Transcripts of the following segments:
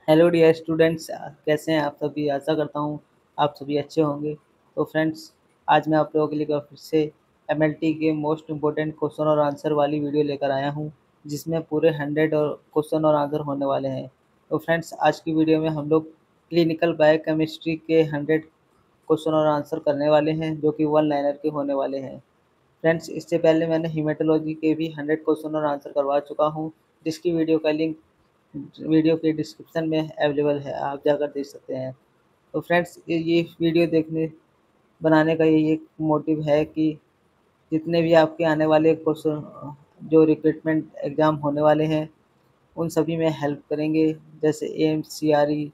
Hello dear students, कैसे हैं आप सभी। आशा करता हूँ आप सभी अच्छे होंगे। तो फ्रेंड्स, आज मैं आप लोगों के लिए एक बार फिर से एमएलटी के मोस्ट इम्पोर्टेंट क्वेश्चन और आंसर वाली वीडियो लेकर आया हूँ, जिसमें पूरे 100 और क्वेश्चन और आंसर होने वाले हैं। तो फ्रेंड्स, आज की वीडियो में हम लोग क्लिनिकल बायोकेमिस्ट्री के 100 क्वेश्चन और आंसर करने वाले हैं, जो कि वन लाइनर के होने वाले हैं। फ्रेंड्स, इससे पहले मैंने हीमेटोलॉजी के भी 100 क्वेश्चन और आंसर करवा चुका हूँ, जिसकी वीडियो का लिंक वीडियो के डिस्क्रिप्शन में अवेलेबल है, आप जाकर देख सकते हैं। तो फ्रेंड्स, ये वीडियो देखने बनाने का यही एक मोटिव है कि जितने भी आपके आने वाले क्वेश्चन जो रिक्रूटमेंट एग्ज़ाम होने वाले हैं, उन सभी में हेल्प करेंगे। जैसे एम्स, सीआरई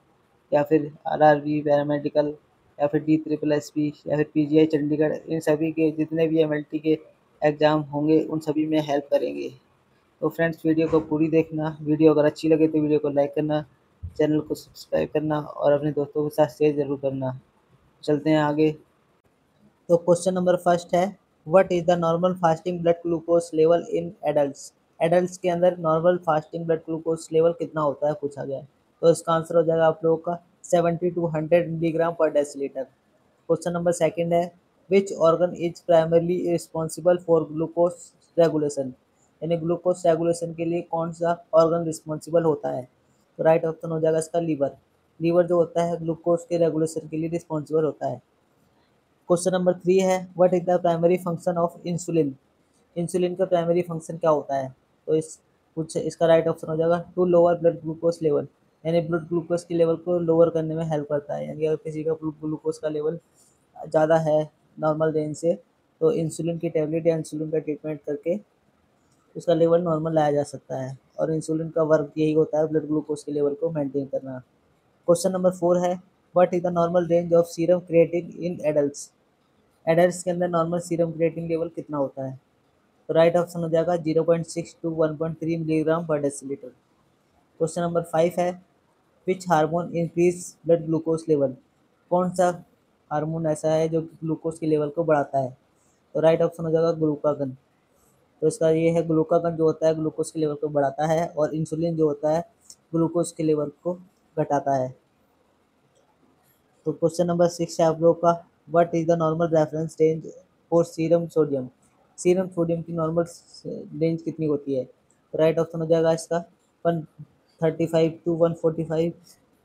या फिर आरआरबी पैरामेडिकल या फिर डी ट्रिपल एस पी या फिर पीजीआई चंडीगढ़, इन सभी के जितने भी एमएलटी के एग्ज़ाम होंगे उन सभी में हेल्प करेंगे। तो फ्रेंड्स, वीडियो को पूरी देखना। वीडियो अगर अच्छी लगे तो वीडियो को लाइक करना, चैनल को सब्सक्राइब करना और अपने दोस्तों के साथ शेयर ज़रूर करना। चलते हैं आगे। तो क्वेश्चन नंबर फर्स्ट है, what is the normal fasting blood glucose level in adults. Adults के अंदर normal fasting blood glucose level कितना होता है पूछा गया है। तो इसका आंसर हो जाएगा आप लोगों का 70 to 100 milligram per deciliter. Question number second है, विच organ is primarily responsible for glucose regulation. यानी ग्लूकोज रेगुलेशन के लिए कौन सा ऑर्गन रिस्पॉन्सिबल होता है। तो राइट ऑप्शन हो जाएगा इसका लीवर। लीवर जो होता है ग्लूकोज के रेगुलेशन के लिए रिस्पॉन्सिबल होता है। क्वेश्चन नंबर 3 है, what is the primary function of insulin. Insulin का प्राइमरी फंक्शन क्या होता है। तो इसका राइट ऑप्शन हो जाएगा to lower blood glucose level. यानी ब्लड ग्लूकोज के लेवल को लोअर करने में हेल्प करता है। यानी अगर किसी का ब्लड ग्लूकोज का लेवल ज़्यादा है नॉर्मल रेंज से, तो इंसुलिन की टेबलेट या इंसुलिन का ट्रीटमेंट करके उसका लेवल नॉर्मल लाया जा सकता है। और इंसुलिन का वर्क यही होता है, ब्लड ग्लूकोज के लेवल को मेंटेन करना। क्वेश्चन नंबर 4 है, what is the normal range of serum creatine in adults. Adults के अंदर नॉर्मल सीरम क्रिएटिन लेवल कितना होता है। तो राइट ऑप्शन हो जाएगा 0.6 to 1.3 milligram per deciliter. Question number 5 है, which hormone increase blood glucose level. कौन सा हार्मोन ऐसा है जो ग्लूकोज के लेवल को बढ़ाता है। तो राइट ऑप्शन हो जाएगा ग्लूकागन। तो इसका ये है, ग्लूकागन जो होता है ग्लूकोज के लेवल को बढ़ाता है और इंसुलिन जो होता है ग्लूकोज के लेवल को घटाता है। तो क्वेश्चन नंबर 6 है आप लोग का, what is the normal reference range for serum sodium. Serum sodium की नॉर्मल रेंज कितनी होती है। तो राइट ऑप्शन हो जाएगा इसका 135 to 145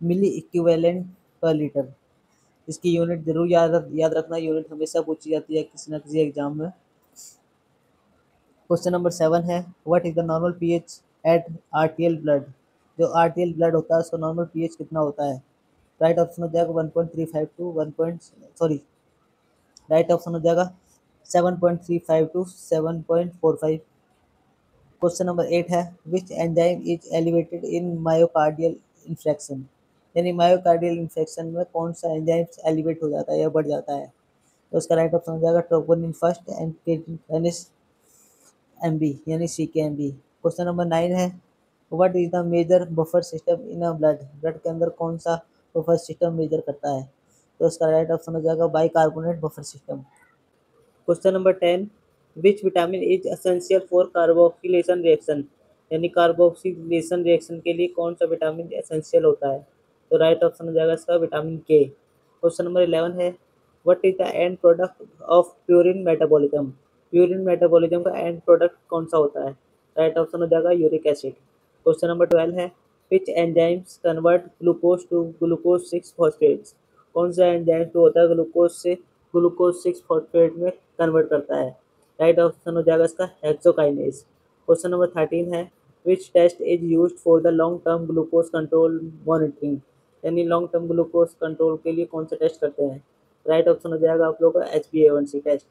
milliequivalent per litre. इसकी यूनिट जरूर याद रखना, यूनिट हमेशा पूछी जाती है किसी न किसी एग्जाम में। क्वेश्चन नंबर 7 है, what is the normal pH at RTL blood. जो आरटीएल ब्लड होता है उसका नॉर्मल पीएच कितना होता है। राइट ऑप्शन हो जाएगा 1.35 टू 1 सॉरी राइट ऑप्शन हो जाएगा 7.35 टू 7.45। क्वेश्चन नंबर 8 है, which enzyme is elevated in myocardial infection. यानी मायोकार्डियल इन्फेक्शन में कौन सा एंजाइम एलिवेट हो जाता है या बढ़ जाता है। तो उसका राइट ऑप्शन हो जाएगा troponin first and kinase MB यानी C K M B. Question number 9 है, what is the major buffer system in a blood. Blood के अंदर कौन सा बफर सिस्टम मेजर करता है। तो इसका राइट ऑप्शन हो जाएगा bicarbonate buffer system. Question number 10, which vitamin is essential for carboxylation reaction. यानी कार्बोक्सिलेशन रिएक्शन के लिए कौन सा विटामिन एसेंशियल होता है। तो राइट ऑप्शन हो जाएगा इसका विटामिन के। क्वेश्चन नंबर 11 है, what is the end product of purine metabolism. Purine metabolism का एंड प्रोडक्ट कौन सा होता है। राइट ऑप्शन हो जाएगा यूरिक एसिड। क्वेश्चन नंबर 12 है, which enzymes convert glucose to glucose 6 phosphates. कौन सा एंजाइम जो होता है ग्लूकोज से ग्लूकोज 6 फॉस्फेट में कन्वर्ट करता है। राइट ऑप्शन हो जाएगा इसका हेक्सोकाइनेज। क्वेश्चन नंबर 13 है, which test is use for the long term glucose control monitoring. यानी लॉन्ग टर्म ग्लूकोज कंट्रोल के लिए कौन सा टेस्ट करते हैं। राइट ऑप्शन हो जाएगा आप लोगों का HbA1c टेस्ट,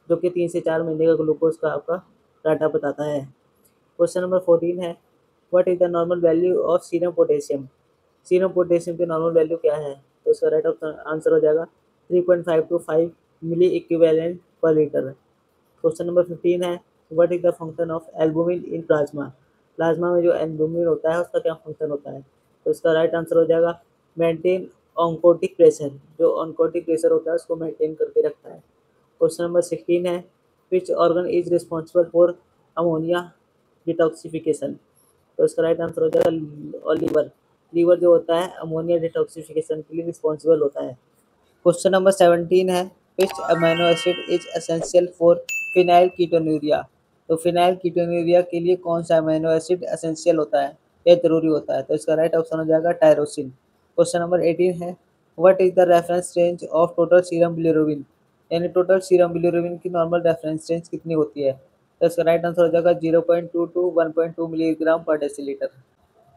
जो कि 3 से 4 महीने का ग्लूकोज का आपका डाटा बताता है। क्वेश्चन नंबर 14 है, what is the normal value of serum potassium. Serum potassium की नॉर्मल वैल्यू क्या है। तो इसका राइट ऑप्शन आंसर हो जाएगा 3.5 to 5 milliequivalent per litre. Question number 15 है, what is the function of albumin in plasma. Plasma में जो एल्बुमिन होता है उसका क्या फंक्शन होता है। तो इसका राइट आंसर हो जाएगा मेंटेन ऑन्कोटिक प्रेशर। जो ऑन्कोटिक प्रेशर होता है उसको मेंटेन करके रखता है। क्वेश्चन नंबर 16 है, विच organ is responsible for ammonia detoxification. तो इसका राइट आंसर हो जाएगा लीवर। लीवर जो होता है अमोनिया डिटॉक्सिफिकेशन के लिए रिस्पॉन्सिबल होता है। क्वेश्चन नंबर 17 है, विच amino acid is essential for phenyl ketonuria. तो फिनाइल कीटोन्यूरिया के लिए कौन सा अमीनो एसिड एसेंशियल होता है, यह जरूरी होता है? तो इसका राइट ऑप्शन हो जाएगा टायरोसिन। क्वेश्चन नंबर 18 है, what is the reference range of total serum bilirubin. यानी टोटल सीरम बिलिरुबिन की नॉर्मल रेफरेंस रेंज कितनी होती है? तो इसका राइट आंसर हो जाएगा 0.2 to 1.2 milligram per deciliter.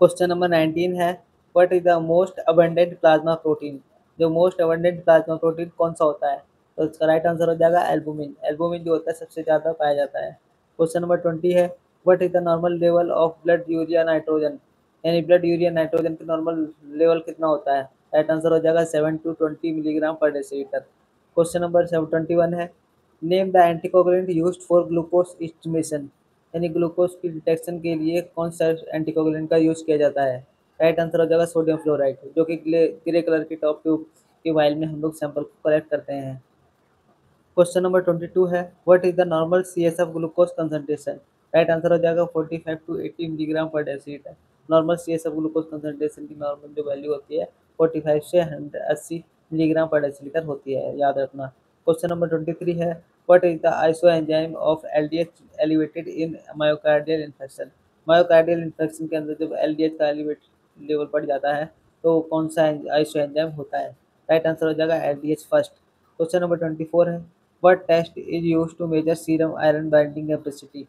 Question number 19 है, what is the most abundant plasma protein. जो मोस्ट अबंडेंट प्लाज्मा प्रोटीन कौन सा होता है? तो इसका राइट आंसर हो जाएगा एल्बुमिन। एल्बुमिन जो होता है सबसे ज़्यादा पाया जाता है। क्वेश्चन नंबर 20 है, what is the normal level of blood urea nitrogen. यानी ब्लड यूरिया नाइट्रोजन का नॉर्मल लेवल कितना होता है? राइट आंसर हो जाएगा 7 to 20 milligram per deciliter. Question number 21 है, name the anticoagulant used for glucose estimation. यानी ग्लूकोज की डिटेक्शन के लिए कौन सा एंटीकोगुलेंट का यूज किया जाता है? राइट आंसर हो जाएगा सोडियम फ्लोराइड, जो कि ग्रे कलर की टॉप ट्यूब की वाइल में हम लोग सैंपल को कलेक्ट करते हैं। क्वेश्चन नंबर 22 है, what is the normal CSF glucose concentration. Right answer हो जाएगा 45 to 80 milligram per deciliter. Normal CSF glucose concentration की नॉर्मल जो वैल्यू होती है 45 से 180 मिलीग्राम पर डेसीलीटर होती है, याद रखना। क्वेश्चन नंबर 23 है, what is the iso enzyme of LDH elevated in myocardial infection. Myocardial infection के अंदर जब LDH का एलिवेट लेवल बढ़ जाता है तो कौन सा आइसो एंजाइम होता है? राइट आंसर हो जाएगा LDH फर्स्ट। क्वेश्चन नंबर 24 है, what test is used to measure serum iron binding capacity।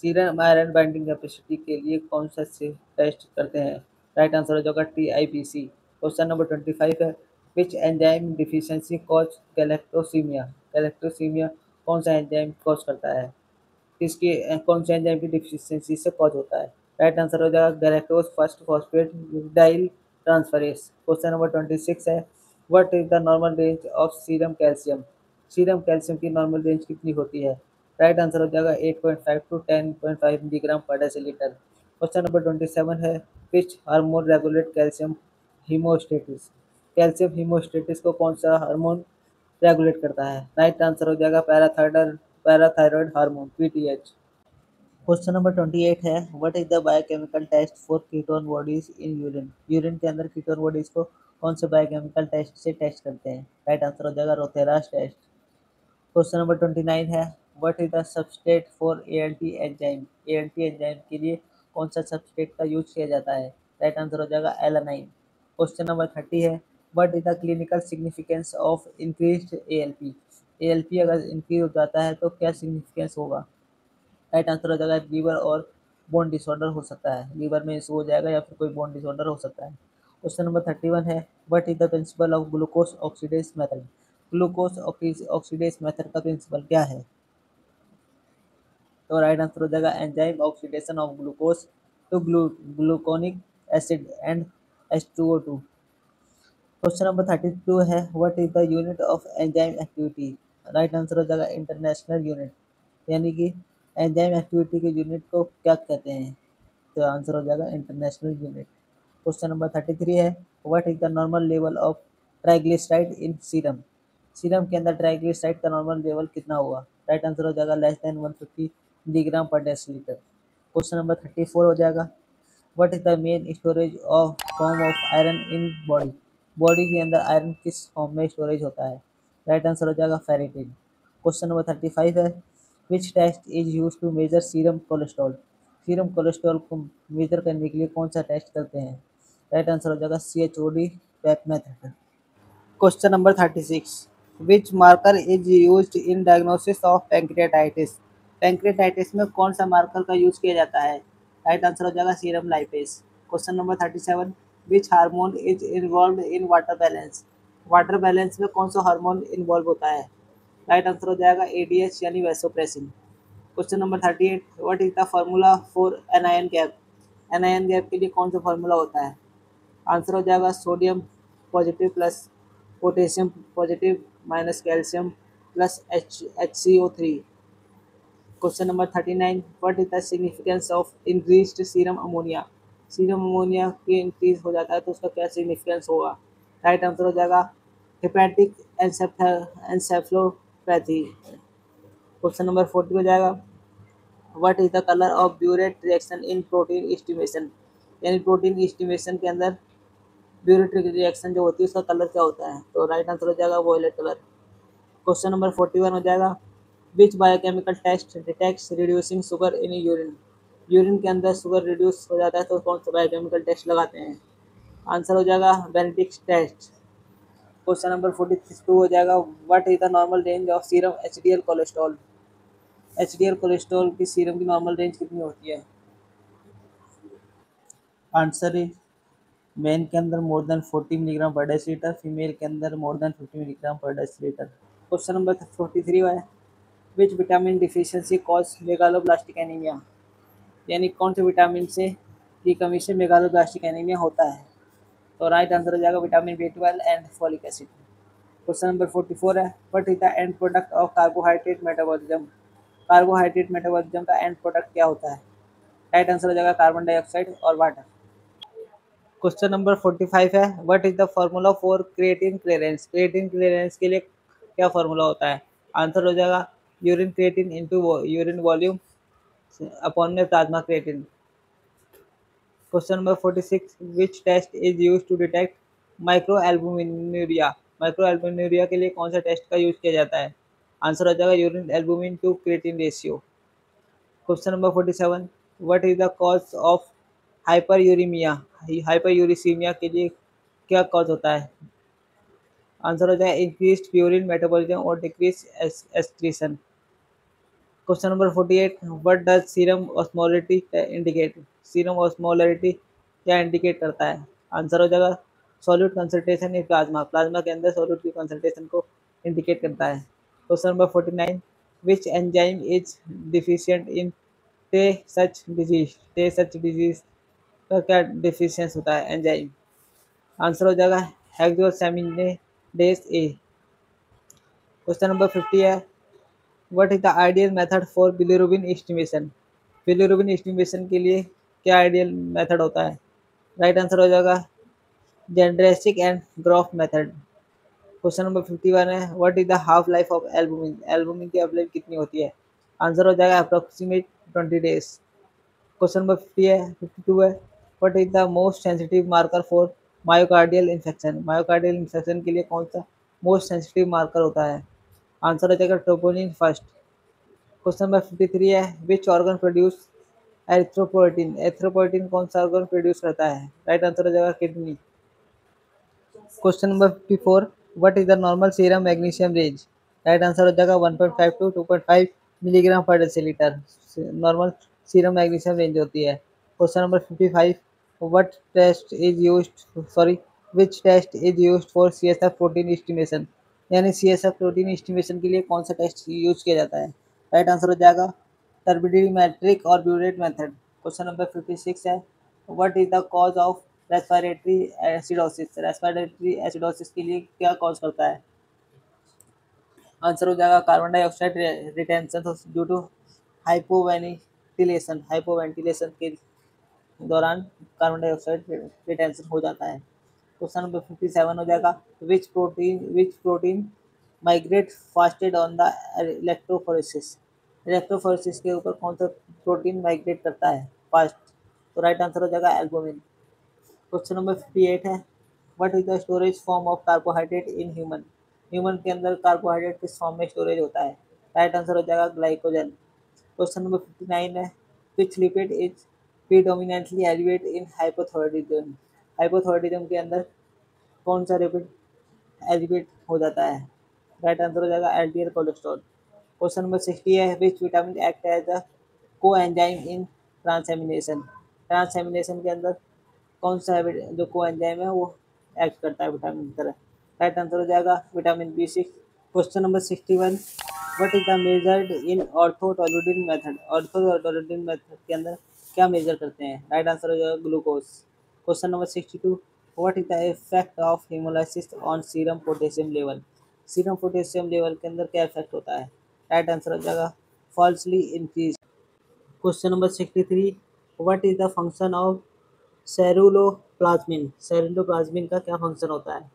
Serum iron binding capacity के लिए कौन सा से टेस्ट करते हैं? राइट आंसर हो जाएगा TIPC। क्वेश्चन नंबर 25 है, which enzyme deficiency cause galactosaemia. Galactosaemia कौन सा एंजाइम कॉज करता है? किसकी कौन से एंजाइम की डिफिशियंसी से कॉज होता है? राइट आंसर हो जाएगा गैलेक्टोज फर्स्ट फॉस्फेट डाइल ट्रांसफरेज। क्वेश्चन नंबर 26 है, what is the normal range of serum calcium. Serum calcium की नॉर्मल रेंज कितनी होती है? राइट आंसर हो जाएगा 8.5 to 10.5 milligram per deciliter. Question number 27 है, which hormone regulate calcium homeostasis. Calcium homeostasis को कौन सा हार्मोन रेगुलेट करता है? राइट आंसर हो जाएगा parathyroid hormone PTH। Question number 28 है, what is the biochemical test for ketone bodies in urine. Urine के अंदर कीटोन बॉडीज को कौन से बायोकेमिकल टेस्ट से टेस्ट करते हैं? राइट आंसर हो जाएगा रोथेरास टेस्ट। क्वेश्चन नंबर 29 है, what is the substrate for ALT enzyme. ALT enzyme के लिए कौन सा सबस्ट्रेट का यूज किया जाता है? राइट आंसर हो जाएगा एलानाइन। क्वेश्चन नंबर 30 है, what is the clinical significance of increased ALP। ALP अगर इंक्रीज हो जाता है तो क्या सिग्निफिकेंस होगा? राइट आंसर हो जाएगा लीवर और बोन डिसऑर्डर हो सकता है, लीवर में इशू हो जाएगा या फिर कोई बोन डिसऑर्डर हो सकता है। क्वेश्चन नंबर 31 है, what is the principle of glucose oxidase method. Glucose oxidase method का प्रिंसिपल क्या है? तो राइट आंसर हो जाएगा enzyme oxidation of glucose to gluconic acid and H2O2। Question number 32 है, what is the unit of enzyme activity. Right answer हो जाएगा international unit. यानी कि एंजाइम एक्टिविटी के यूनिट को क्या कहते हैं? तो आंसर हो जाएगा इंटरनेशनल यूनिट। क्वेश्चन नंबर 33 है, what is the normal level of triglyceride in serum. Serum के अंदर ट्राइग्लिसराइड का नॉर्मल लेवल कितना होगा? राइट आंसर हो जाएगा less than 150 milligram per deciliter. Question number 34 हो जाएगा, what is the main storage of form of iron in body. Body के अंदर आयरन किस फॉर्म में स्टोरेज होता है? राइट आंसर हो जाएगा फेरिटिन। क्वेश्चन नंबर 35 है, which test is use to measure serum cholesterol. Serum cholesterol को मेजर करने के लिए कौन सा टेस्ट करते हैं? राइट आंसर हो जाएगा CHOD pap method. Question number 36, which marker is used in diagnosis of pancreatitis. Pancreatitis में कौन सा मार्कर का यूज किया जाता है? राइट आंसर हो जाएगा serum lipase. Question number 37, which hormone is involve in water balance. Water balance में कौन सा हार्मोन इन्वॉल्व होता है? राइट आंसर हो जाएगा ADH यानी vasopressin. Question number 38, what is the formula for anion gap. Anion gap के लिए कौन सा फार्मूला होता है? आंसर हो जाएगा sodium positive plus potassium positive minus calcium plus HCO3। Question number 39, what is the significance of increased serum ammonia. Serum ammonia के increase हो जाता है तो उसका क्या सिग्निफिकेंस होगा? राइट आंसर हो जाएगा हेपेटिक एन्सेफलोपैथी। क्वेश्चन नंबर 40 हो जाएगा, what is the colour of burette reaction in protein estimation. यानी प्रोटीन एस्टिमेशन के अंदर ब्यूरेटिक रिएक्शन जो होती है उसका कलर क्या होता है? तो राइट आंसर हो जाएगा वॉयलेट कलर। क्वेश्चन नंबर 41 हो जाएगा, which biochemical test detects reducing sugar in urine. Urine के अंदर शुगर रिड्यूस हो जाता है तो कौन सा बायोकेमिकल टेस्ट लगाते हैं? आंसर हो जाएगा बेनेडिक्ट टेस्ट। क्वेश्चन नंबर 42 हो जाएगा, what is the normal range of serum HDL cholesterol. HDL cholesterol की सीरम की नॉर्मल रेंज कितनी होती है? आंसर इज मेन के अंदर more than 40 milligram per decilitre, female के अंदर more than 50 milligram per deciliter. Question number 43 है, which vitamin deficiency cause megaloblastic anaemia. यानी कौन से विटामिन से की कमी से मेगालोब्लास्टिक एनीमिया होता है? तो राइट आंसर हो जाएगा vitamin B12 and folic acid. Question number 44 है, what is the end product of carbohydrate metabolism. Carbohydrate metabolism का एंड प्रोडक्ट क्या होता है? राइट आंसर हो जाएगा कार्बन डाइऑक्साइड और वाटर। क्वेश्चन नंबर 45 है, what is the formula for creatine clearance. Creatine clearance के लिए क्या फार्मूला होता है? आंसर हो जाएगा urine creatine into urine volume upon में plasma creatine. Question number 46, which test is use to detect microalbuminuria. Microalbuminuria के लिए कौन सा टेस्ट का यूज किया जाता है? आंसर हो जाएगा urine albumin to creatinine ratio. Question number 47, what is the cause of hyperuricemia. Hyperuricemia के लिए क्या कॉज होता है? आंसर हो जाएगा इंक्रीज्ड प्यूरिन मेटाबॉलिज्म और decrease excretion. Question number 48, what does serum osmolality indicate. Serum osmolality क्या इंडिकेट करता है? आंसर हो जाएगा solute concentration in plasma. Plasma के अंदर सॉल्यूट की कंसंट्रेशन को इंडिकेट करता है। Question number 49, which enzyme is deficient इन टे सच डिजीज। टे सच डिजीज का क्या डिफिशियंस होता है एंजाइम? आंसर हो जाएगा हेक्सोसामिनेडेज ए। क्वेश्चन नंबर 50 है, what is the ideal method for bilirubin estimation. Bilirubin estimation के लिए क्या आइडियल मेथड होता है? राइट आंसर हो जाएगा Jendrassik and Grof method. Question number 51 है, what is the half life of albumin. Albumin की हाफ लाइफ कितनी होती है? आंसर हो जाएगा अप्रोक्सीमेट 20 डेज। क्वेश्चन नंबर 52 है, what is the most sensitive marker for myocardial infection. Myocardial infection के लिए कौन सा मोस्ट सेंसिटिव मार्कर होता है? आंसर हो जाएगा ट्रोपोनिन फर्स्ट। क्वेश्चन नंबर 53 है, which organ produce erythropoietin. Erythropoietin कौन सा ऑर्गन प्रोड्यूस करता है? राइट आंसर हो जाएगा kidney. Question number 54, what is the normal serum magnesium range. Right answer हो जाएगा 1.5 to 2.5 milligram per deciliter. Normal serum magnesium range होती है। Question number 55, what test is used sorry which test is used for CSF protein estimation. यानी CSF protein estimation के लिए कौन सा test use किया जाता है? राइट आंसर हो जाएगा टर्बिडिमेट्रिक और ब्यूरेट मेथड। क्वेश्चन नंबर 56 है, what is the cause of respiratory acidosis. Respiratory acidosis के लिए क्या कॉज करता है? आंसर हो जाएगा carbon dioxide retention due to hypoventilation. Hypoventilation के दौरान कार्बन डाइऑक्साइड रिटेंशन हो जाता है। क्वेश्चन नंबर 57 हो जाएगा, which protein migrate fastest on the electrophoresis. Electrophoresis के ऊपर कौन सा प्रोटीन माइग्रेट करता है फास्ट? तो राइट आंसर हो जाएगा एल्बुमिन। क्वेश्चन नंबर 58 है, what is the storage form of carbohydrate in human. Human के अंदर कार्बोहाइड्रेट किस फॉर्म में स्टोरेज होता है? राइट आंसर हो जाएगा ग्लाइकोजन। क्वेश्चन नंबर 59 है, which lipid is predominantly elevate in hypothyroidism. Hypothyroidism के अंदर कौन सा लिपिड एलिवेट हो जाता है? राइट आंसर हो जाएगा LDL कोलेस्ट्रॉल। क्वेश्चन नंबर 60 है, which vitamin act as a coenzyme in transamination. Transamination के अंदर कौन सा जो को एंजाइम है वो एक्ट करता है विटामिन की तरह? राइट आंसर हो जाएगा vitamin B6। Question number 61, what is the measured in orthotoluidine method. Orthotoluidine method के अंदर क्या मेजर करते हैं? राइट आंसर हो जाएगा glucose. Question number 62, what is the effect of haemolysis on serum potassium level. Serum potassium level के अंदर क्या इफेक्ट होता है? राइट आंसर हो जाएगा falsely increase. Question number 63, what is the function of ceruloplasmin. Ceruloplasmin का क्या फंक्शन होता है?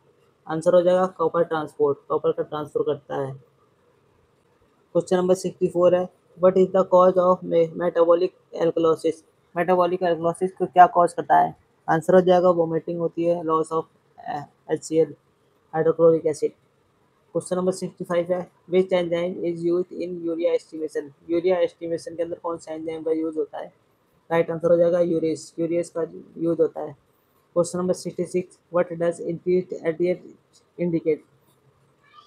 आंसर हो जाएगा कॉपर ट्रांसपोर्ट। कॉपर का ट्रांसफर करता है। क्वेश्चन नंबर 64 है, what is the cause of metabolic alkalosis. Metabolic alkalosis को क्या कॉज करता है? आंसर हो जाएगा वोमिटिंग होती है, loss of HCl hydrochloric acid. Question number 65 है, which enzyme is use in urea estimation. Urea estimation के अंदर कौन सा एंजाइम का यूज होता है? राइट आंसर हो जाएगा यूरेस, यूरेस का यूज होता है। Question number 66, what does increased LDH indicate.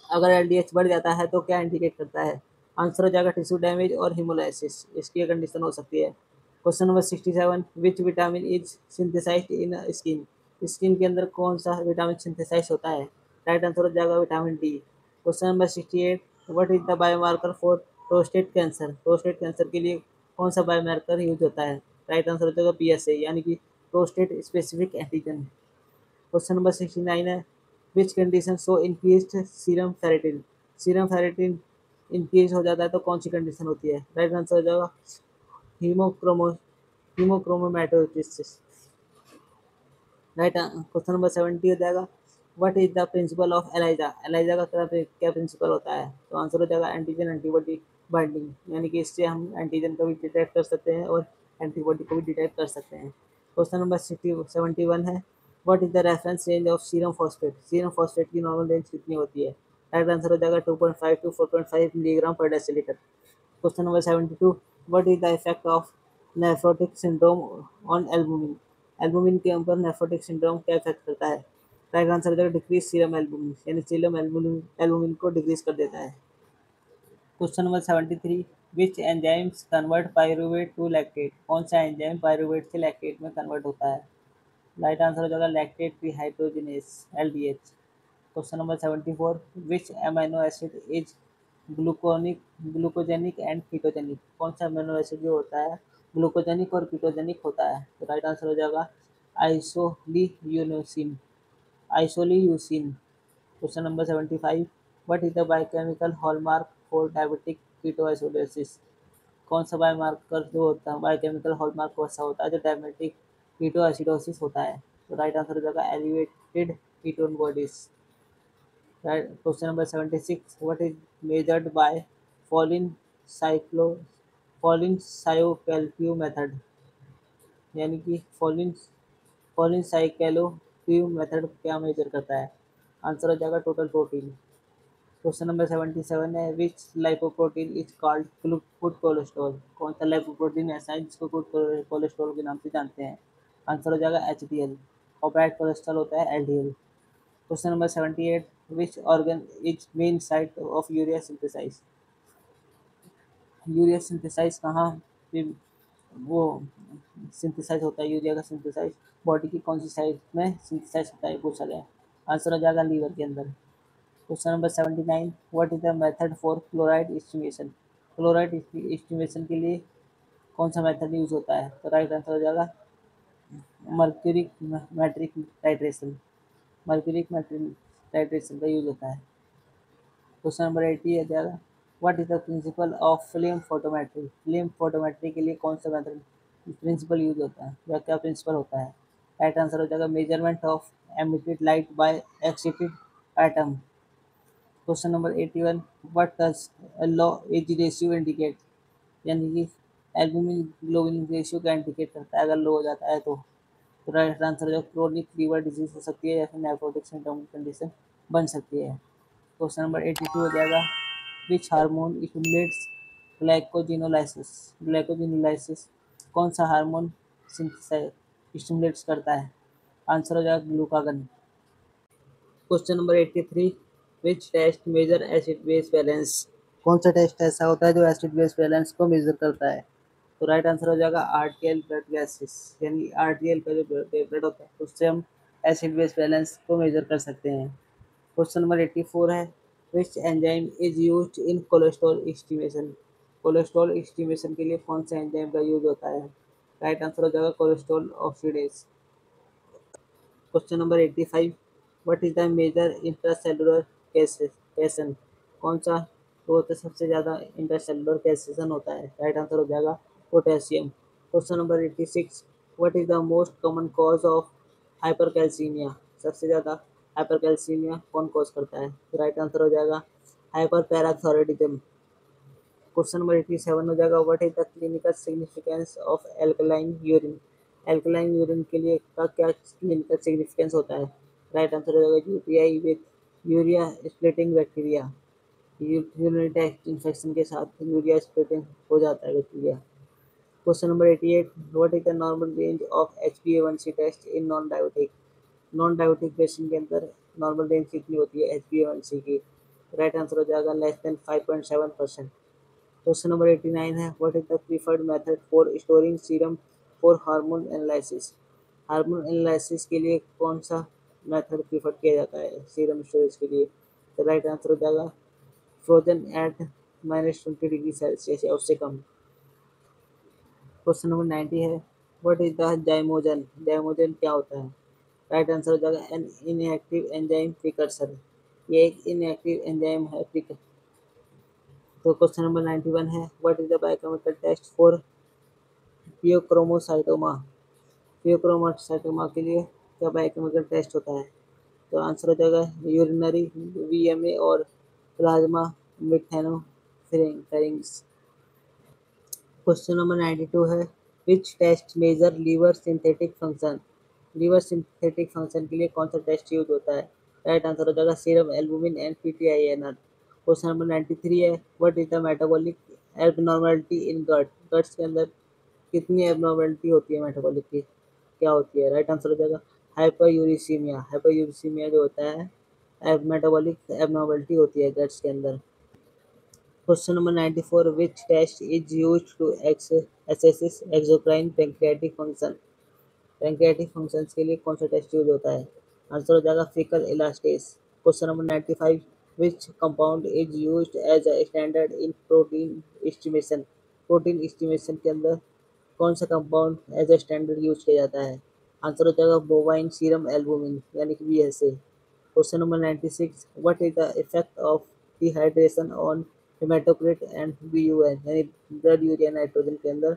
अगर एलडीएच बढ़ जाता है तो क्या इंडिकेट करता है? आंसर हो जाएगा टिश्यू डैमेज और हिमोलाइसिस, इसकी कंडीशन हो सकती है। Question number 67, which vitamin is synthesised in skin. Skin के अंदर कौन सा विटामिन सिंथेसाइज होता है? राइट आंसर हो जाएगा vitamin D. Question number 68, what is the biomarker for prostate cancer. Prostate cancer के लिए कौन सा बायोमार्कर यूज होता है? राइट आंसर हो जाएगा पीएसए यानी कि prostate specific antigen. Question number 69 है, which condition show increased serum ferritin. Serum ferritin increase हो जाता है तो कौन सी कंडीशन होती है? राइट आंसर हो जाएगा हीमोक्रोमो हीमोक्रोमैटोसिस। राइट। क्वेश्चन नंबर 70 हो जाएगा, what is the principle of ELISA. ELISA का क्या प्रिंसिपल होता है? तो आंसर हो जाएगा एंटीजन एंटीबॉडी बाइंडिंग, यानी कि इससे हम एंटीजन को भी डिटेक्ट कर सकते हैं और एंटीबॉडी को भी डिटेक्ट कर सकते हैं। क्वेश्चन नंबर 71 है, what is the reference range of serum phosphate. Serum phosphate की नॉर्मल रेंज कितनी होती है? राइट आंसर हो जाएगा 2.5 to 4.5 milligram per deciliter. Question number 72, what is the effect of nephrotic syndrome on albumin. Albumin के ऊपर nephrotic syndrome क्या effect करता है? राइट आंसर हो जाएगा डिक्रीज सीरम एल्बुमिन, यानी सीरम एल्बुमिन एल्बुमिन को डिक्रीज कर देता है। Question number 73, which enzymes convert pyruvate to lactate. कौन सा एंजाइम पायरुवेट से लैक्टेट में कन्वर्ट होता है? राइट आंसर हो जाएगा lactate dehydrogenase LDH. Question number 74, which amino acid is gluconic glucogenic and ketogenic. कौन सा अमीनो एसिड जो होता है ग्लूकोजेनिक और कीटोजेनिक होता है? तो राइट आंसर हो जाएगा isoleucine isoleucine. Question number 75, what is the biochemical hallmark for diabetic ketoacidosis. कौन सा बायोमार्कर जो होता है बायोकेमिकल हॉलमार्क कौन सा होता है जो डायबिटिक कीटोएसिडोसिस होता है? तो राइट आंसर हो जाएगा elevated ketone bodies. Right. Question number 76. What is measured by Pauling cyclo Pauling cyclo method? यानी कि Pauling cyclo मेथड क्या मेजर करता है? आंसर हो जाएगा टोटल प्रोटीन। क्वेश्चन नंबर 77 है, which lipoprotein is called good cholesterol. कौन सा लाइपोप्रोटीन ऐसा है जिसको गुड कोलेस्ट्रॉल के नाम से जानते हैं? आंसर हो जाएगा एचडीएल, और बैड कोलेस्ट्रॉल होता है LDL. Question number 78, which organ is main site of urea synthesize. Urea synthesize कहाँ पे वो सिंथेसाइज होता है? यूरिया का सिंथेसाइज बॉडी की कौन सी साइड में सिंथेसाइज होता है पूछा गया। आंसर हो जाएगा लीवर के अंदर। Question number 79, what is the method for chloride estimation. Chloride estimation के लिए कौन सा मेथड यूज होता है? तो राइट आंसर हो जाएगा mercuric metric titration. Mercuric metric titration का यूज होता है। क्वेश्चन नंबर 80 है जाएगा, what is the principle of flame photometry. Flame photometry के लिए कौन सा मेथड प्रिंसिपल यूज होता है या क्या प्रिंसिपल होता है? राइट आंसर हो जाएगा measurement of emitted light by excited atom. Question number 81, what does low AG ratio indicate. यानी कि एल्बुमिन ग्लोबुलिन रेशियो का इंडिकेट करता है अगर लो हो जाता है तो राइट आंसर जो क्रोनिक लीवर डिजीज हो सकती है या फिर नेफ्रोटिक सिंड्रोम की कंडीशन बन सकती है। क्वेश्चन नंबर 82 हो जाएगा, which hormone stimulates glycogenolysis. Glycogenolysis कौन सा हार्मोन स्टिमुलेट्स करता है? आंसर हो जाएगा glucagon. Question number 83, which test measure acid base balance. कौन सा टेस्ट ऐसा होता है जो एसिड बेस बैलेंस को मेजर करता है? तो राइट आंसर हो जाएगा आरटीएल ब्लड गैसेस, यानी आरटीएल का जो ब्लड होता है उससे हम एसिड बेस बैलेंस को मेजर कर सकते हैं। क्वेश्चन नंबर 84 है, which enzyme is used in cholesterol estimation. Cholesterol estimation के लिए कौन सा एंजाइम का यूज होता है? राइट आंसर हो जाएगा cholesterol oxidase. Question number 85, what is the major intracellular cation. कौन सा तो होता है सबसे ज़्यादा इंटरसेलुलर कैसेशन होता है? राइट आंसर हो जाएगा potassium. Question number 86, what is the most common cause of hypercalcaemia. सबसे ज़्यादा हाइपरकैल्सीमिया कौन कॉज करता है? तो राइट आंसर हो जाएगा हाइपरपैराथायरॉयडिज्म। क्वेश्चन नंबर 87 हो जाएगा, what is the clinical significance of alkaline urine. Alkaline urine के लिए का क्या क्लिनिकल सिग्निफिकेंस होता है? राइट आंसर हो जाएगा UTI with urea splitting bacteria. Urinary tract infection के साथ यूरिया स्प्लिटिंग हो जाता है bacteria. Question number 88, what is the normal range of HbA1c test in non diabetic? Non diabetic patient के अंदर नॉर्मल रेंज कितनी होती है HbA1c की? राइट आंसर हो जाएगा लेस देन 5.7%। क्वेश्चन नंबर 89 है, what is the preferred method for storing serum for hormone analysis? Hormone analysis के लिए कौन सा मेथड प्रीफर किया जाता है सीरम स्टोरेज के लिए? तो राइट आंसर हो जाएगा फ्रोजन एट -20 डिग्री सेल्सियस या उससे कम। क्वेश्चन नंबर 90 है, what is the zymogen? Zymogen क्या होता है? राइट आंसर हो जाएगा एन इनएक्टिव एंजाइम प्रिकर्सर। ये एक इनएक्टिव एंजाइम है प्रिकर्सर। तो क्वेश्चन नंबर 91 है, what is the biochemical test for pheochromocytoma? Pheochromocytoma के लिए क्या बायोकेमिकल टेस्ट होता है? तो आंसर हो जाएगा यूरिनरी VMA और प्लाज्मा मेथेनोफेरेंस। क्वेश्चन नंबर 92 है, which test measure liver synthetic function? Liver synthetic function के लिए कौन सा टेस्ट यूज होता है? राइट आंसर हो जाएगा serum albumin and PTINR। Question number 93 है, what is the metabolic abnormality in gut? Guts के अंदर कितनी एबनॉर्मलिटी होती है मेटाबॉलिक की? क्या होती है? राइट आंसर हो जाएगा हाइपरयूरिसीमिया। हाइपरयूरिसीमिया जो होता है मेटाबॉलिक एबनॉर्मलिटी होती है गट्स के अंदर। Question number 94, which test is used to assess exocrine pancreatic function? Pancreatic functions के लिए कौन सा टेस्ट यूज होता है? आंसर हो जाएगा faecal elastase. Question number 95, which compound is used as a standard in protein estimation? Protein estimation के अंदर कौन सा compound as a standard use किया जाता है? आंसर हो जाएगा बोवाइन सीरम एल्बुमिन यानी कि BSA। Question number 96, what is the effect of dehydration on haematocrit and BUN यानी ब्लड यूरिया नाइट्रोजन के अंदर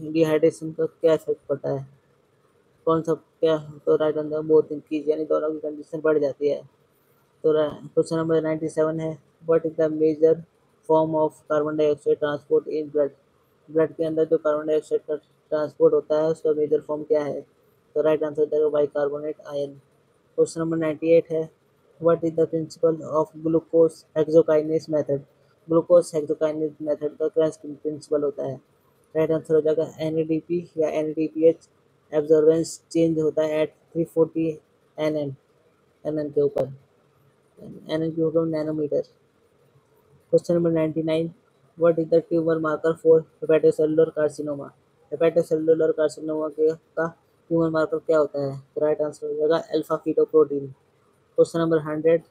डिहाइड्रेशन का क्या इफेक्ट पड़ता है? कौन सा क्या? तो राइट आंसर बोथ इंक्रीज यानी दोनों की कंडीशन बढ़ जाती है। तो क्वेश्चन नंबर 97 है, what is the major form of carbon dioxide transport in blood? Blood के अंदर जो कार्बन डाइऑक्साइड का ट्रांसपोर्ट होता है उसका मेजर फॉर्म क्या है? तो राइट आंसर हो जाएगा बाइकार्बोनेट आयन। क्वेश्चन नंबर 98 है, what is the principle of glucose hexokinase method? Glucose hexokinase method का क्या प्रिंसिपल होता है? राइट आंसर हो जाएगा NADP या NADPH एब्जॉर्बेंस चेंज होता है एट 340 nm के ऊपर, nm के ऊपर nanometre. Question number 99, what is the tumour marker for hepatocellular carcinoma? Hepatocellular carcinoma के का ट्यूमर मार्कर क्या होता है? तो राइट आंसर हो जाएगा alpha fetoprotein. Question number 100,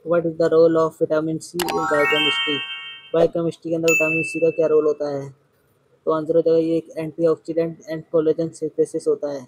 what is the role of vitamin C in biochemistry? Biochemistry के अंदर विटामिन C का क्या रोल होता है? तो आंसर हो जाएगा ये एक एंटीऑक्सीडेंट एंड कोलेजन सिंथेसिस होता है।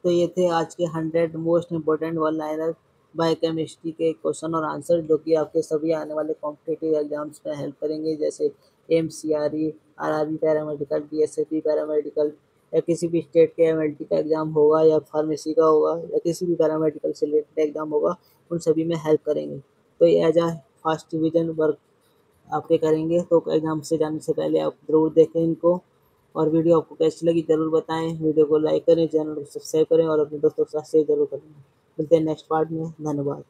तो ये थे आज के 100 most important one liner biochemistry के क्वेश्चन और आंसर, जो कि आपके सभी आने वाले कॉम्पिटिटिव एग्जाम्स में हेल्प करेंगे, जैसे MCRE, RRB paramedical, DSAP paramedical, या किसी भी स्टेट के MLT का एग्ज़ाम होगा या फार्मेसी का होगा या किसी भी पैरामेडिकल से रिलेटेड एग्ज़ाम होगा, उन सभी में हेल्प करेंगे। तो ये as a fast revision work आपके करेंगे। तो एग्ज़ाम से जाने से पहले आप ज़रूर देखें इनको, और वीडियो आपको कैसी लगी ज़रूर बताएं। वीडियो को लाइक करें, चैनल को सब्सक्राइब करें और अपने दोस्तों के साथ शेयर ज़रूर करें। मिलते हैं नेक्स्ट पार्ट में। धन्यवाद।